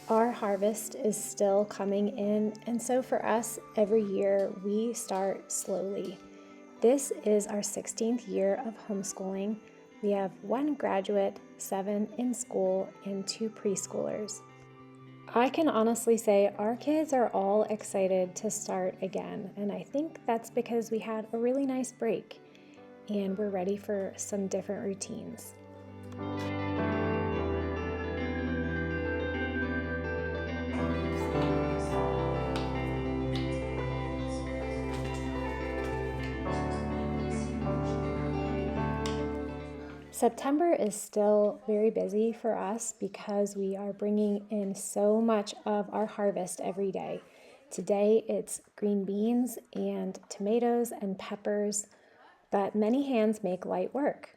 Our harvest is still coming in, and so for us, every year we start slowly. This is our 16th year of homeschooling. We have 1 graduate, 7 in school, and 2 preschoolers. I can honestly say our kids are all excited to start again, and I think that's because we had a really nice break and we're ready for some different routines. September is still very busy for us because we are bringing in so much of our harvest every day. Today it's green beans and tomatoes and peppers, but many hands make light work.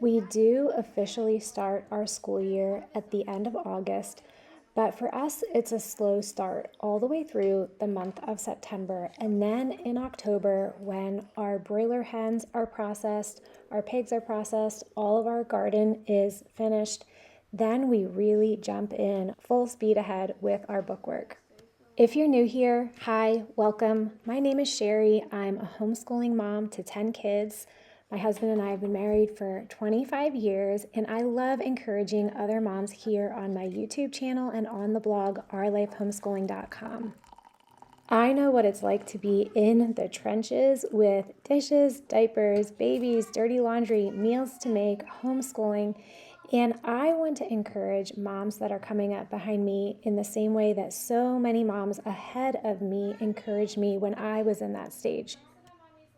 We do officially start our school year at the end of August, but for us it's a slow start all the way through the month of September. And then in October, when our broiler hens are processed, our pigs are processed, all of our garden is finished, then we really jump in full speed ahead with our bookwork. If you're new here, hi, welcome. My name is Sherry. I'm a homeschooling mom to 10 kids. My husband and I have been married for 25 years, and I love encouraging other moms here on my YouTube channel and on the blog ourlifehomeschooling.com. I know what it's like to be in the trenches with dishes, diapers, babies, dirty laundry, meals to make, homeschooling, and I want to encourage moms that are coming up behind me in the same way that so many moms ahead of me encouraged me when I was in that stage.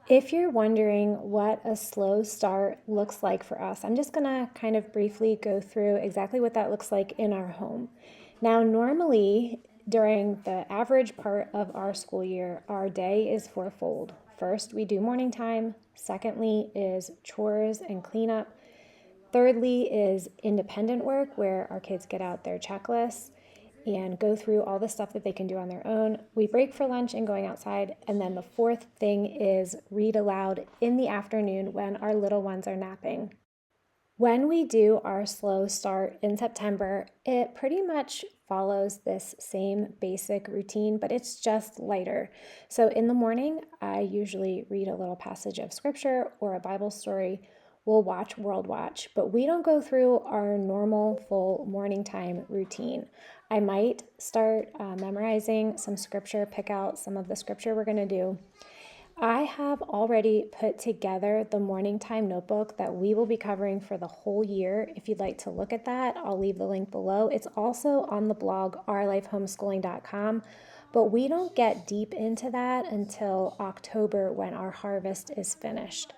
If you're wondering what a slow start looks like for us, I'm just gonna kind of briefly go through exactly what that looks like in our home. Now, normally during the average part of our school year, our day is fourfold. First, we do morning time. Secondly is chores and cleanup. Thirdly is independent work, where our kids get out their checklists and go through all the stuff that they can do on their own. We break for lunch and going outside. And then the fourth thing is read aloud in the afternoon when our little ones are napping. When we do our slow start in September, it pretty much follows this same basic routine, but it's just lighter. So in the morning, I usually read a little passage of scripture or a Bible story. We'll watch World Watch, but we don't go through our normal full morning time routine. I might start memorizing some scripture, pick out some of the scripture we're going to do. I have already put together the morning time notebook that we will be covering for the whole year. If you'd like to look at that, I'll leave the link below. It's also on the blog ourlifehomeschooling.com, but we don't get deep into that until October when our harvest is finished.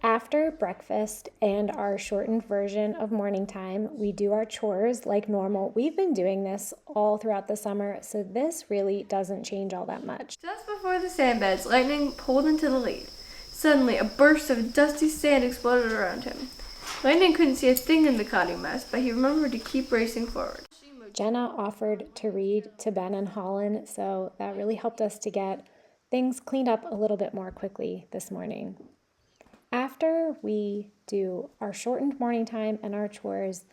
After breakfast and our shortened version of morning time, we do our chores like normal. We've been doing this all throughout the summer, so this really doesn't change all that much. Just before the sand beds, lightning pulled into the lead. Suddenly, a burst of dusty sand exploded around him. Lightning couldn't see a thing in the cloudy mess, but he remembered to keep racing forward. Jenna offered to read to Ben and Holland, so that really helped us to get things cleaned up a little bit more quickly this morning. After we do our shortened morning time and our chores,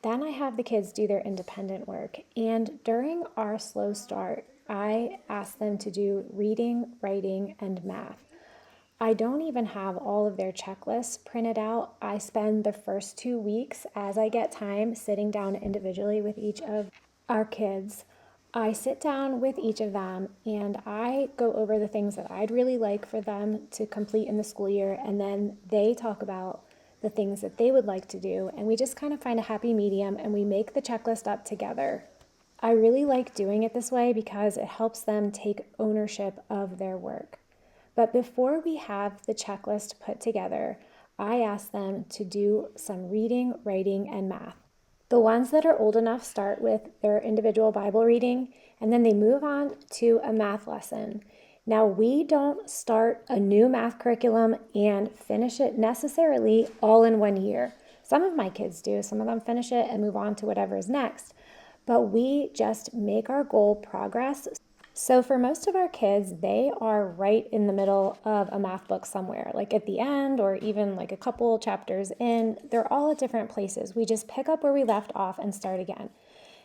then I have the kids do their independent work. And during our slow start, I ask them to do reading, writing, and math. I don't even have all of their checklists printed out. I spend the first 2 weeks, as I get time, sitting down individually with each of our kids. I sit down with each of them and I go over the things that I'd really like for them to complete in the school year, and then they talk about the things that they would like to do, and we just kind of find a happy medium and we make the checklist up together. I really like doing it this way because it helps them take ownership of their work. But before we have the checklist put together, I ask them to do some reading, writing, and math. The ones that are old enough start with their individual Bible reading, and then they move on to a math lesson. Now, we don't start a new math curriculum and finish it necessarily all in 1 year. Some of my kids do. Some of them finish it and move on to whatever is next. But we just make our goal progress. So for most of our kids, they are right in the middle of a math book somewhere, like at the end or even like a couple chapters in. They're all at different places. We just pick up where we left off and start again.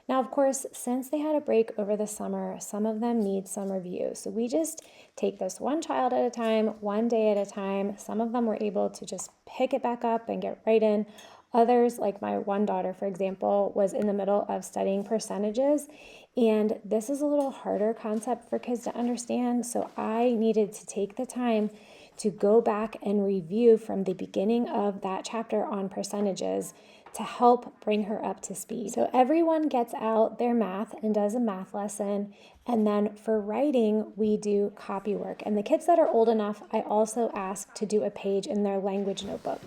Now, of course, since they had a break over the summer, some of them need some review. So we just take this one child at a time, one day at a time. Some of them were able to just pick it back up and get right in. Others, like my one daughter, for example, was in the middle of studying percentages. And this is a little harder concept for kids to understand. So I needed to take the time to go back and review from the beginning of that chapter on percentages to help bring her up to speed. So everyone gets out their math and does a math lesson. And then for writing, we do copywork. And the kids that are old enough, I also ask to do a page in their language notebook.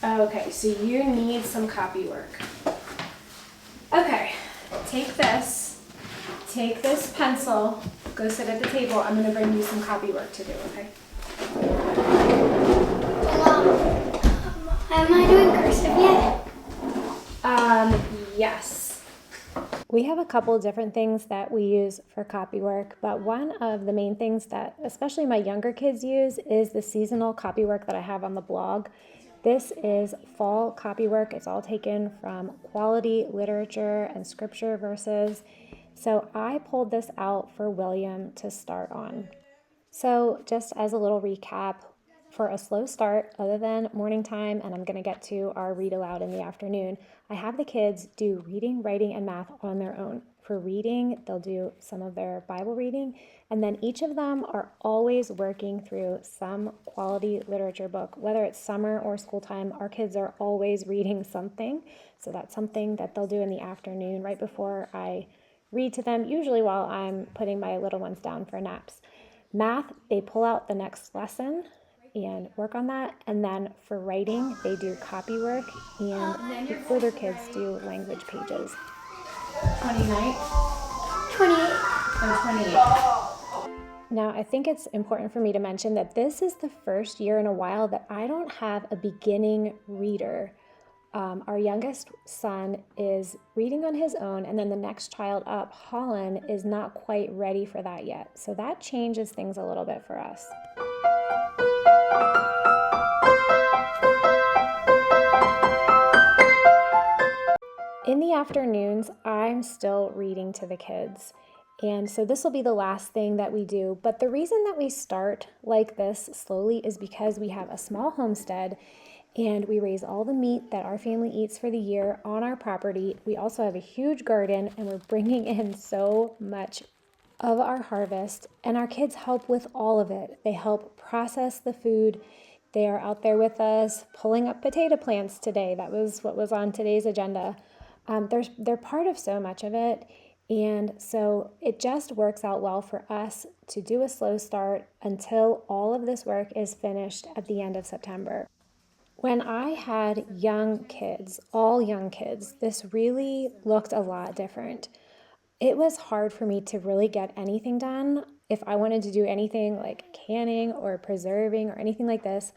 Okay, so you need some copywork. Okay, take this pencil, go sit at the table. I'm gonna bring you some copywork to do, okay? Am I doing cursive yet? Yes. We have a couple different things that we use for copywork, but one of the main things that especially my younger kids use is the seasonal copywork that I have on the blog. This is fall copywork. It's all taken from quality literature and scripture verses. So I pulled this out for William to start on. So just as a little recap, for a slow start, other than morning time, and I'm going to get to our read aloud in the afternoon, I have the kids do reading, writing, and math on their own. For reading, they'll do some of their Bible reading, and then each of them are always working through some quality literature book. Whether it's summer or school time, our kids are always reading something. So that's something that they'll do in the afternoon right before I read to them, usually while I'm putting my little ones down for naps. Math, they pull out the next lesson and work on that. And then for writing, they do copywork, and the older kids do language pages. 29? 28. And 28. Now, I think it's important for me to mention that this is the first year in a while that I don't have a beginning reader. Our youngest son is reading on his own, and then the next child up, Holland, is not quite ready for that yet. So that changes things a little bit for us. In the afternoons, I'm still reading to the kids. And so this will be the last thing that we do. But the reason that we start like this slowly is because we have a small homestead and we raise all the meat that our family eats for the year on our property. We also have a huge garden, and we're bringing in so much of our harvest, and our kids help with all of it. They help process the food. They are out there with us pulling up potato plants today. That was what was on today's agenda. They're part of so much of it, and so it just works out well for us to do a slow start until all of this work is finished at the end of September. When I had young kids, all young kids, this really looked a lot different. It was hard for me to really get anything done. If I wanted to do anything like canning or preserving or anything like this,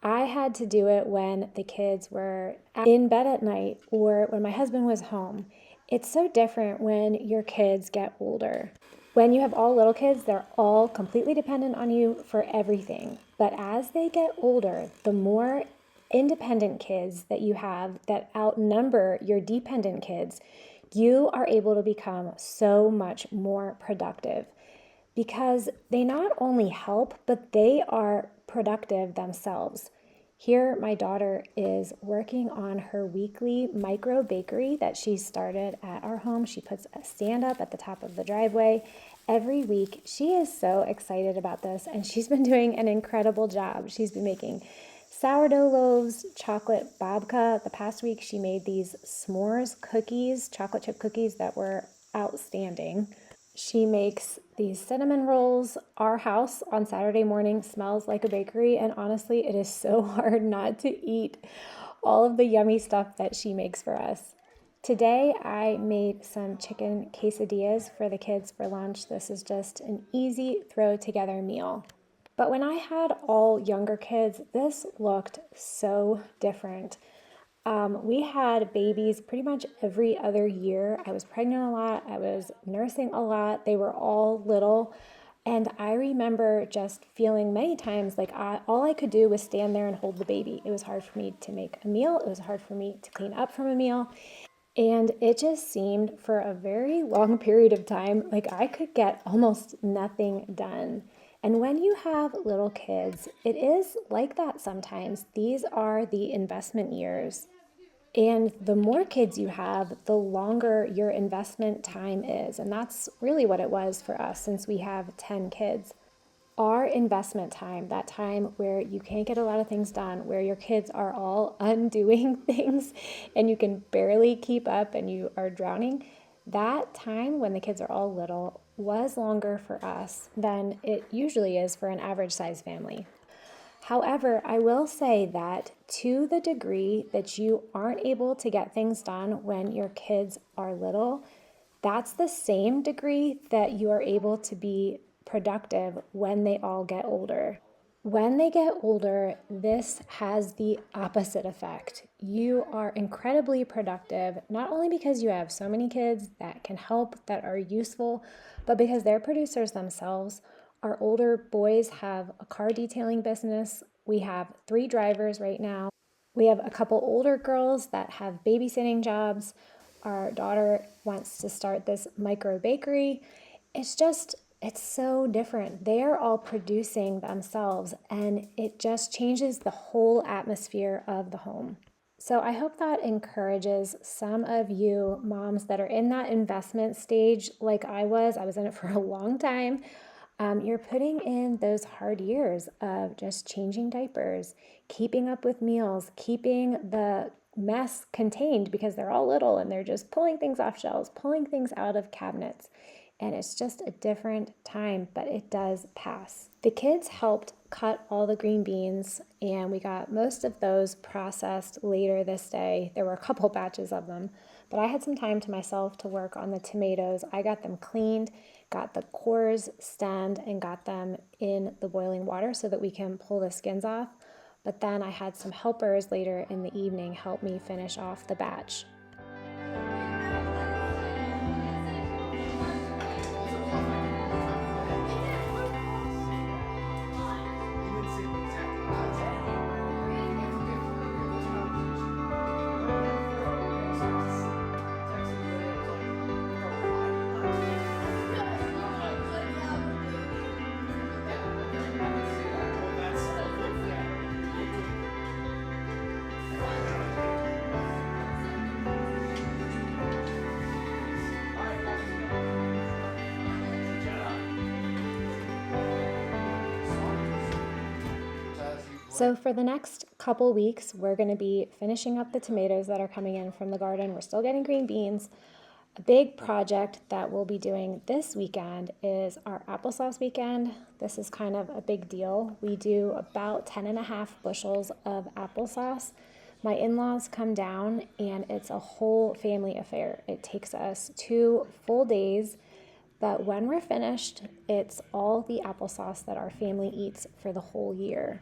I had to do it when the kids were in bed at night or when my husband was home. It's so different when your kids get older. When you have all little kids, they're all completely dependent on you for everything. But as they get older, the more independent kids that you have that outnumber your dependent kids, you are able to become so much more productive because they not only help, but they are productive themselves. Here, my daughter is working on her weekly micro bakery that she started at our home. She puts a stand up at the top of the driveway every week. She is so excited about this, and she's been doing an incredible job. She's been making sourdough loaves, chocolate babka. The past week, she made these s'mores cookies, chocolate chip cookies that were outstanding. She makes these cinnamon rolls. Our house on Saturday morning smells like a bakery, and honestly, it is so hard not to eat all of the yummy stuff that she makes for us. Today, I made some chicken quesadillas for the kids for lunch. This is just an easy throw together meal. But when I had all younger kids, this looked so different. We had babies pretty much every other year. I was pregnant a lot. I was nursing a lot. They were all little. And I remember just feeling many times like all I could do was stand there and hold the baby. It was hard for me to make a meal. It was hard for me to clean up from a meal. And it just seemed for a very long period of time like I could get almost nothing done. And when you have little kids, it is like that sometimes. These are the investment years. And the more kids you have, the longer your investment time is. And that's really what it was for us since we have 10 kids. Our investment time, that time where you can't get a lot of things done, where your kids are all undoing things and you can barely keep up and you are drowning, that time when the kids are all little was longer for us than it usually is for an average size family. However, I will say that to the degree that you aren't able to get things done when your kids are little, that's the same degree that you are able to be productive when they all get older. When they get older, this has the opposite effect. You are incredibly productive, not only because you have so many kids that can help, that are useful, but because they're producers themselves. Our older boys have a car detailing business. We have 3 drivers right now. We have a couple older girls that have babysitting jobs. Our daughter wants to start this micro bakery. It's so different. They're all producing themselves, and it just changes the whole atmosphere of the home. So I hope that encourages some of you moms that are in that investment stage like I was. I was in it for a long time. You're putting in those hard years of just changing diapers, keeping up with meals, keeping the mess contained because they're all little and they're just pulling things off shelves, pulling things out of cabinets. And it's just a different time, but it does pass. The kids helped cut all the green beans, and we got most of those processed later this day. There were a couple batches of them, but I had some time to myself to work on the tomatoes. I got them cleaned, got the cores stemmed, and got them in the boiling water so that we can pull the skins off. But then I had some helpers later in the evening help me finish off the batch. So for the next couple weeks, we're going to be finishing up the tomatoes that are coming in from the garden. We're still getting green beans. A big project that we'll be doing this weekend is our applesauce weekend. This is kind of a big deal. We do about 10.5 bushels of applesauce. My in-laws come down and it's a whole family affair. It takes us 2 full days, but when we're finished, it's all the applesauce that our family eats for the whole year.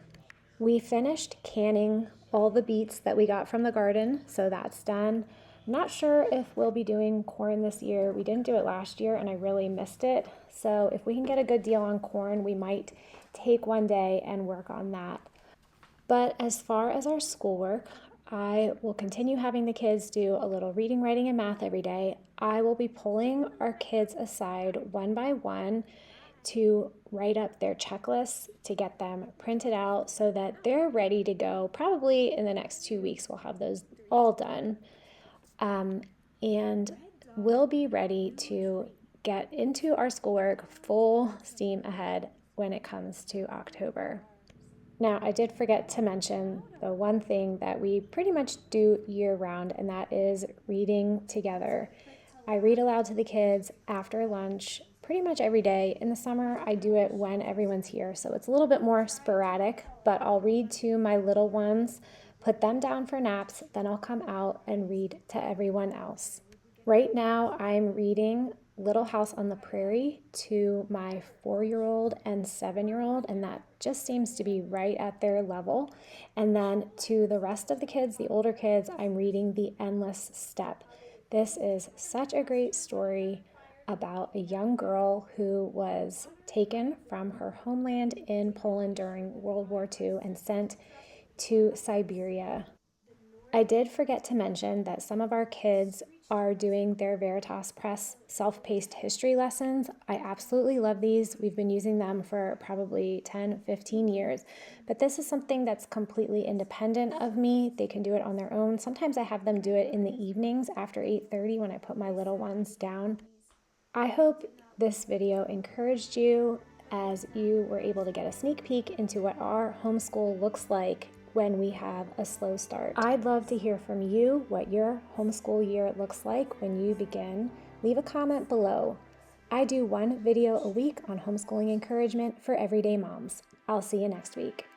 We finished canning all the beets that we got from the garden, so that's done. I'm not sure if we'll be doing corn this year. We didn't do it last year and I really missed it. So if we can get a good deal on corn, we might take one day and work on that. But as far as our schoolwork, I will continue having the kids do a little reading, writing, and math every day. I will be pulling our kids aside one by one to write up their checklists to get them printed out so that they're ready to go. Probably in the next 2 weeks, we'll have those all done. And we'll be ready to get into our schoolwork full steam ahead when it comes to October. Now, I did forget to mention the one thing that we pretty much do year round, and that is reading together. I read aloud to the kids after lunch pretty much every day. In the summer, I do it when everyone's here, so it's a little bit more sporadic, but I'll read to my little ones, put them down for naps, then I'll come out and read to everyone else. Right now, I'm reading Little House on the Prairie to my 4-year-old and 7-year-old, and that just seems to be right at their level. And then to the rest of the kids, the older kids, I'm reading The Endless Step. This is such a great story about a young girl who was taken from her homeland in Poland during World War II and sent to Siberia. I did forget to mention that some of our kids are doing their Veritas Press self-paced history lessons. I absolutely love these. We've been using them for probably 10, 15 years, but this is something that's completely independent of me. They can do it on their own. Sometimes I have them do it in the evenings after 8:30 when I put my little ones down. I hope this video encouraged you as you were able to get a sneak peek into what our homeschool looks like when we have a slow start. I'd love to hear from you what your homeschool year looks like when you begin. Leave a comment below. I do one video a week on homeschooling encouragement for everyday moms. I'll see you next week.